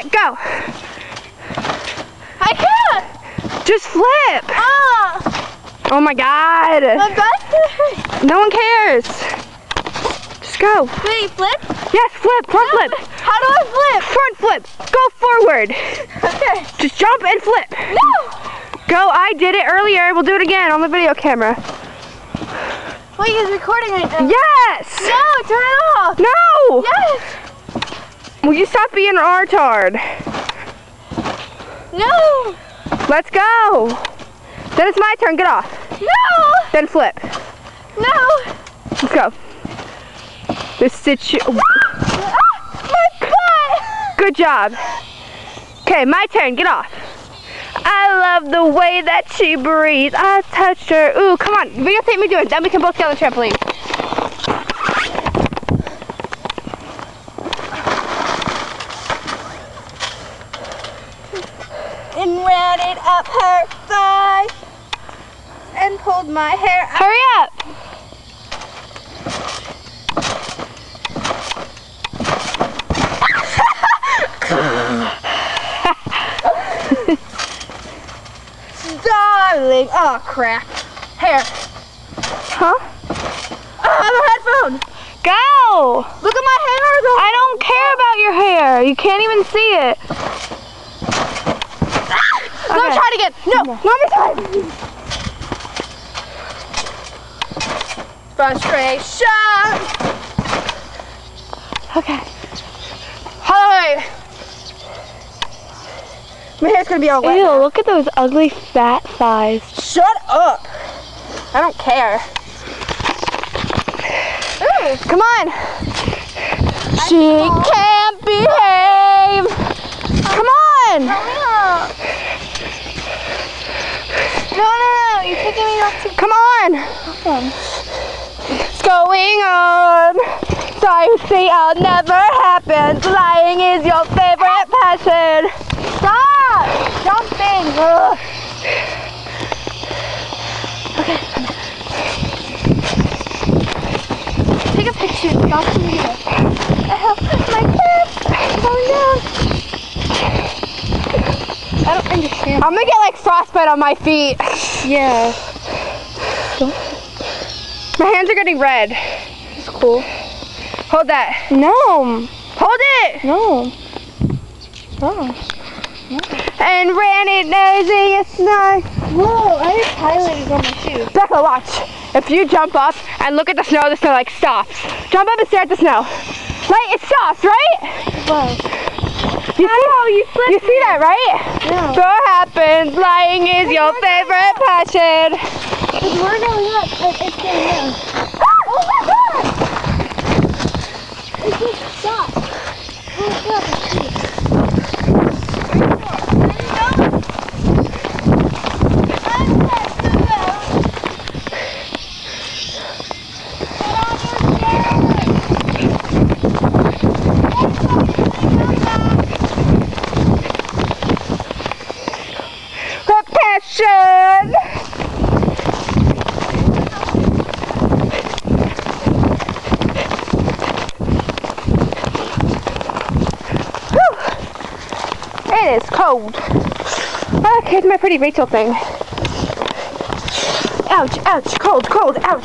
set, go. I can't. Just flip. Oh my God. My butt hurts. No one cares. Just go. Wait, flip? Yes, flip, front flip. How do I flip? Front flip, go forward. Okay. Just jump and flip. No. Go, I did it earlier. We'll do it again on the video camera. Wait, it's recording right now. Yes. No, turn it off. No. Yes. Will you stop being an retard? No. Let's go. Then it's my turn, get off. No. Then flip. No. Let's go. This situation. My butt. Good job. Okay, my turn, get off. I love the way that she breathes. I touched her. Ooh, come on, videotape me doing it. Then we can both get on the trampoline. And ran it up her thigh and pulled my hair out. Hurry up. Darling. Oh, crap. Hair. Huh? Oh, I have a headphone. Go. Look at my hair. I don't care about your hair. You can't even see it. Let me try it again. No, one more time. Frustration. Okay. Hi. My hair's gonna be all wet. Ew, look at those ugly fat thighs. Shut up. I don't care. Ooh. Come on. She can't behave. Come on. No, you're taking me off too. Come on. What's going on? Say I'll never happen. Lying is your favorite passion. Stop jumping. Ugh. Okay. Take a picture. Stop the video. My hair is falling down. I don't understand. I'm gonna get like frostbite on my feet. Yeah. My hands are getting red. It's cool. Hold that. No. Hold it. No. Oh. And ran it nosing a snow. Whoa, I have highlighters on my shoes. Becca, watch. If you jump up and look at the snow like stops. Jump up and stare at the snow. Right? It stops, right? Whoa. You see that, right? Yeah. So what happens? Lying is your favorite passion. It's we're going up, but it's getting down. Oh my God! It just stopped. Oh my God, it's cute. Passion. It is cold. Okay, it's my pretty Rachel thing. Ouch, ouch, cold, cold, ouch.